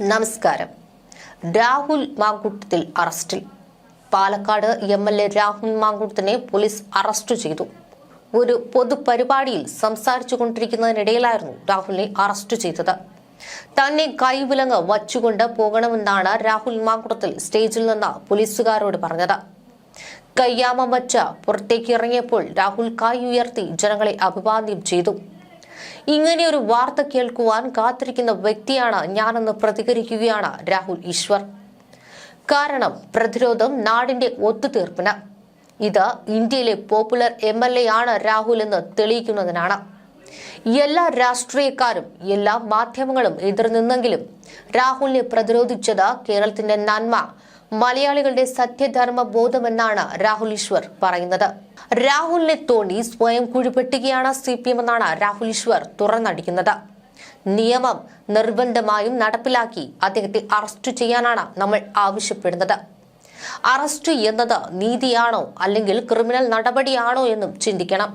നമസ്കാരം. രാഹുൽ മാങ്കൂട്ടത്തിൽ അറസ്റ്റിൽ. പാലക്കാട് MLA രാഹുൽ മാങ്കൂട്ടത്തിനെ പോലീസ് അറസ്റ്റ് ചെയ്തു. ഒരു പൊതുപരിപാടിയിൽ സംസാരിച്ചു കൊണ്ടിരിക്കുന്നതിനിടയിലായിരുന്നു രാഹുലിനെ അറസ്റ്റ് ചെയ്തത്. തന്നെ കൈവിലങ്ങ് വച്ചുകൊണ്ട് പോകണമെന്നാണ് രാഹുൽ മാങ്കൂട്ടത്തിൽ സ്റ്റേജിൽ നിന്ന് പോലീസുകാരോട് പറഞ്ഞത്. കയ്യാമം വച്ച് പുറത്തേക്ക് ഇറങ്ങിയപ്പോൾ രാഹുൽ കൈ ഉയർത്തി ജനങ്ങളെ അഭിവാദ്യം ചെയ്തു. ഇങ്ങനെയൊരു വാർത്ത കേൾക്കുവാൻ കാത്തിരിക്കുന്ന വ്യക്തിയാണ് ഞാനെന്ന് പ്രതികരിക്കുകയാണ് രാഹുൽ ഈശ്വർ. കാരണം പ്രതിരോധം നാടിന്റെ ഒത്തുതീർപ്പിന്. ഇത് ഇന്ത്യയിലെ പോപ്പുലർ MLA ആണ് രാഹുൽ എന്ന് തെളിയിക്കുന്നതിനാണ്. എല്ലാ രാഷ്ട്രീയക്കാരും എല്ലാ മാധ്യമങ്ങളും എതിർനിന്നെങ്കിലും രാഹുലിനെ പ്രതിരോധിച്ചത് കേരളത്തിന്റെ നന്മ, മലയാളികളുടെ സത്യധർമ്മ ബോധമെന്നാണ് രാഹുൽ ഈശ്വർ പറയുന്നത്. രാഹുലിനെ തോണ്ടി സ്വയം കുഴിപെട്ടുകയാണ് CPM എന്നാണ് രാഹുൽ ഈശ്വർ തുറന്നടിക്കുന്നത്. നിയമം നിർബന്ധമായും നടപ്പിലാക്കി അദ്ദേഹത്തെ അറസ്റ്റ് ചെയ്യാനാണ് നമ്മൾ ആവശ്യപ്പെടുന്നത്. അറസ്റ്റ് എന്നത് നീതിയാണോ അല്ലെങ്കിൽ ക്രിമിനൽ നടപടിയാണോ എന്നും ചിന്തിക്കണം.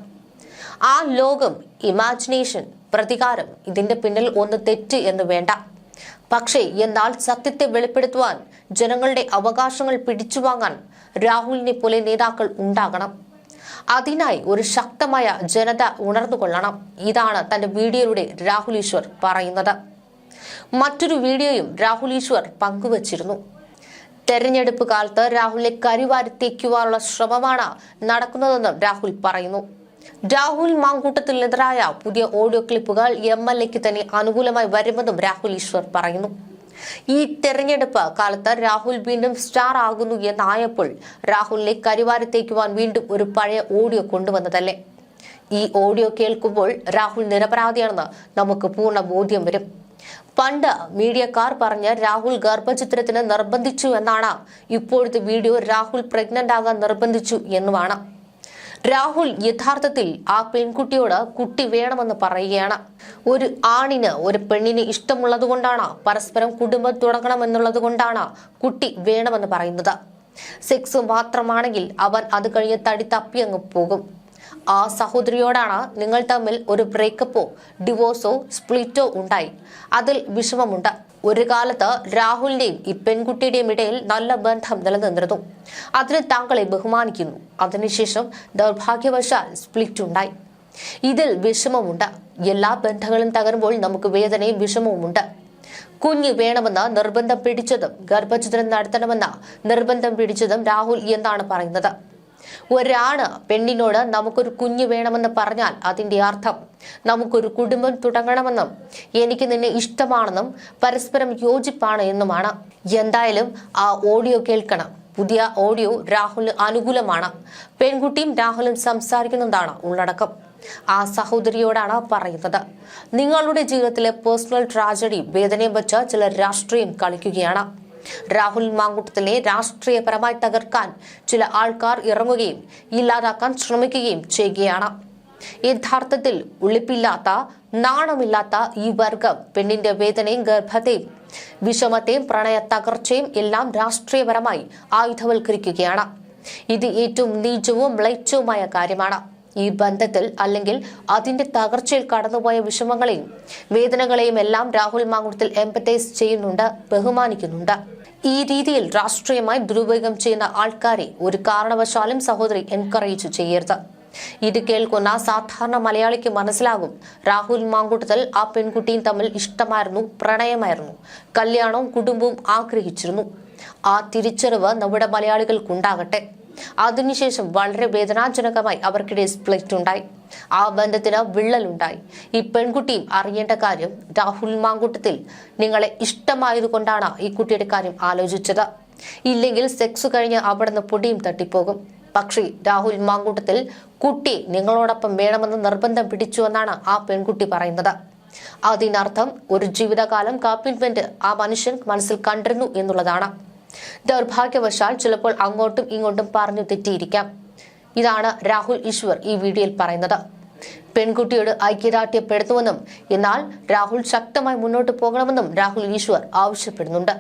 ആ ലോകം, ഇമാജിനേഷൻ, പ്രതികാരം, ഇതിന്റെ പിന്നിൽ ഒന്ന് തെറ്റ് എന്ന് വേണ്ട. പക്ഷേ എന്നാൽ സത്യത്തെ വെളിപ്പെടുത്തുവാൻ, ജനങ്ങളുടെ അവകാശങ്ങൾ പിടിച്ചുവാങ്ങാൻ രാഹുലിനെ പോലെ നേതാക്കൾ ഉണ്ടാകണം. അതിനായി ഒരു ശക്തമായ ജനത ഉണർന്നുകൊള്ളണം. ഇതാണ് തന്റെ വീഡിയോയിലൂടെ രാഹുൽ ഈശ്വർ പറയുന്നത്. മറ്റൊരു വീഡിയോയും രാഹുൽ ഈശ്വർ പങ്കുവച്ചിരുന്നു. തെരഞ്ഞെടുപ്പ് കാലത്ത് രാഹുലിനെ കരിവാരിത്തേക്കുവാനുള്ള ശ്രമമാണ് നടക്കുന്നതെന്നും രാഹുൽ പറയുന്നു. രാഹുൽ മാങ്കൂട്ടത്തിനെതിരായ പുതിയ ഓഡിയോ ക്ലിപ്പുകൾ MLAക്ക് തന്നെ അനുകൂലമായി വരുമെന്നും രാഹുൽ ഈശ്വർ പറയുന്നു. ഈ തെരഞ്ഞെടുപ്പ് കാലത്ത് രാഹുൽ വീണ്ടും സ്റ്റാർ ആകുന്നു എന്നായപ്പോൾ രാഹുലിനെ കരിവാരിത്തേക്കുവാൻ വീണ്ടും ഒരു പഴയ ഓഡിയോ കൊണ്ടുവന്നതല്ലേ? ഈ ഓഡിയോ കേൾക്കുമ്പോൾ രാഹുൽ നിരപരാധിയാണെന്ന് നമുക്ക് പൂർണ്ണ ബോധ്യം വരും. പണ്ട് മീഡിയക്കാർ പറഞ്ഞ് രാഹുൽ ഗർഭചിത്രത്തിന് നിർബന്ധിച്ചു എന്നാണ്. ഇപ്പോഴത്തെ വീഡിയോ രാഹുൽ പ്രഗ്നന്റ് ആകാൻ നിർബന്ധിച്ചു എന്നുമാണ്. രാഹുൽ യഥാർത്ഥത്തിൽ ആ പെൺകുട്ടിയോട് കുട്ടി വേണമെന്ന് പറയുകയാണ്. ഒരു ആണിന് ഒരു പെണ്ണിനെ ഇഷ്ടമുള്ളത് കൊണ്ടാണ്, പരസ്പരം കുടുംബം തുടങ്ങണമെന്നുള്ളത് കൊണ്ടാണ് കുട്ടി വേണമെന്ന് പറയുന്നത്. സെക്സ് മാത്രമാണെങ്കിൽ അവൻ അത് കഴിഞ്ഞ് തടി തപ്പി അങ്ങ് പോകും. ആ സഹോദരിയോടാണ് നിങ്ങൾ തമ്മിൽ ഒരു ബ്രേക്കപ്പോ ഡിവോഴ്സോ സ്പ്ലിറ്റോ ഉണ്ടായി, അതിൽ വിഷമമുണ്ട്. ഒരു കാലത്ത് രാഹുലിന്റെയും ഈ പെൺകുട്ടിയുടെയും ഇടയിൽ നല്ല ബന്ധം നിലനിന്നിരുന്നു. അതിന് താങ്കളെ ബഹുമാനിക്കുന്നു. അതിനുശേഷം ദൗർഭാഗ്യവശാൽ സ്പ്ലിറ്റ് ഉണ്ടായി. ഇതിൽ വിഷമമുണ്ട്. എല്ലാ ബന്ധങ്ങളും തകരുമ്പോൾ നമുക്ക് വേദനയും വിഷമവുമുണ്ട്. കുഞ്ഞ് വേണമെന്ന് നിർബന്ധം പിടിച്ചതും ഗർഭചിത്രം നടത്തണമെന്ന നിർബന്ധം പിടിച്ചതും രാഹുൽ എന്നാണ് പറയുന്നത്. ഒരാണ് പെണ്ണിനോട് നമുക്കൊരു കുഞ്ഞ് വേണമെന്ന് പറഞ്ഞാൽ അതിന്റെ അർത്ഥം നമുക്കൊരു കുടുംബം തുടങ്ങണമെന്നും എനിക്ക് നിന്നെ ഇഷ്ടമാണെന്നും പരസ്പരം യോജിപ്പാണ് എന്നുമാണ്. എന്തായാലും ആ ഓഡിയോ കേൾക്കണം. പുതിയ ഓഡിയോ രാഹുലിന് അനുകൂലമാണ്. പെൺകുട്ടിയും രാഹുലും സംസാരിക്കുന്നതാണ് ഉള്ളടക്കം. ആ സഹോദരിയോടാണ് പറയുന്നത്. നിങ്ങളുടെ ജീവിതത്തിലെ പേഴ്സണൽ ട്രാജഡി വേദനയും വെച്ച് ചിലർ രാഷ്ട്രീയം കളിക്കുകയാണ്. രാഹുൽ മാങ്കൂട്ടത്തിനെ രാഷ്ട്രീയപരമായി തകർക്കാൻ ചില ആൾക്കാർ ഇറങ്ങുകയും ഇല്ലാതാക്കാൻ ശ്രമിക്കുകയും ചെയ്യുകയാണ്. യഥാർത്ഥത്തിൽ ഉളിപ്പില്ലാത്ത, നാണമില്ലാത്ത ഈ വർഗം പെണ്ണിന്റെ വേദനയും ഗർഭത്തെയും വിഷമത്തെയും പ്രണയ തകർച്ചയും എല്ലാം രാഷ്ട്രീയപരമായി ആയുധവൽക്കരിക്കുകയാണ്. ഇത് ഏറ്റവും നീചവും മ്ലേച്ഛവുമായ കാര്യമാണ്. ഈ ബന്ധത്തിൽ അല്ലെങ്കിൽ അതിന്റെ തകർച്ചയിൽ കടന്നുപോയ വിഷമങ്ങളെയും വേദനകളെയും എല്ലാം രാഹുൽ മാങ്കൂട്ടത്തിൽ എംപത്തൈസ് ചെയ്യുന്നുണ്ട്, ബഹുമാനിക്കുന്നുണ്ട്. ഈ രീതിയിൽ രാഷ്ട്രീയമായി ദുരുപയോഗം ചെയ്യുന്ന ആൾക്കാരെ ഒരു കാരണവശാലും സഹോദരി എൻകറേജ് ചെയ്യരുത്. ഇത് കേൾക്കുന്ന സാധാരണ മലയാളിക്ക് മനസ്സിലാകും, രാഹുൽ മാങ്കൂട്ടത്തിൽ ആ പെൺകുട്ടിയും തമ്മിൽ ഇഷ്ടമായിരുന്നു, പ്രണയമായിരുന്നു, കല്യാണവും കുടുംബവും ആഗ്രഹിച്ചിരുന്നു. ആ തിരിച്ചറിവ് നമ്മുടെ മലയാളികൾക്കുണ്ടാകട്ടെ. അതിനുശേഷം വളരെ വേദനാജനകമായി അവർക്കിടെ സ്പ്ലിറ്റ് ഉണ്ടായി. ആ ബന്ധത്തിന് വിള്ളലുണ്ടായി. ഈ പെൺകുട്ടിയും അറിയേണ്ട കാര്യം, രാഹുൽ മാങ്കൂട്ടത്തിൽ നിങ്ങളെ ഇഷ്ടമായതുകൊണ്ടാണ് ഈ കുട്ടിയുടെ കാര്യം ആലോചിച്ചത്. ഇല്ലെങ്കിൽ സെക്സ് കഴിഞ്ഞ് അവിടുന്ന് പൊടിയും തട്ടിപ്പോകും. പക്ഷേ രാഹുൽ മാങ്കൂട്ടത്തിൽ കുട്ടി നിങ്ങളോടൊപ്പം വേണമെന്ന് നിർബന്ധം പിടിച്ചുവെന്നാണ് ആ പെൺകുട്ടി പറയുന്നത്. അതിനർത്ഥം ഒരു ജീവിതകാലം കമ്മിറ്റ്മെന്റ് ആ മനുഷ്യൻ മനസ്സിൽ കണ്ടിരുന്നു എന്നുള്ളതാണ്. ദൗർഭാഗ്യവശാൽ ചിലപ്പോൾ അങ്ങോട്ടും ഇങ്ങോട്ടും പറഞ്ഞു തെറ്റിയിരിക്കാം. ഇതാണ് രാഹുൽ ഈശ്വർ ഈ വീഡിയോയിൽ പറയുന്നത്. പെൺകുട്ടിയോട് ഐക്യദാർഢ്യപ്പെടുത്തുമെന്നും എന്നാൽ രാഹുൽ ശക്തമായി മുന്നോട്ട് പോകണമെന്നും രാഹുൽ ഈശ്വർ ആവശ്യപ്പെടുന്നുണ്ട്.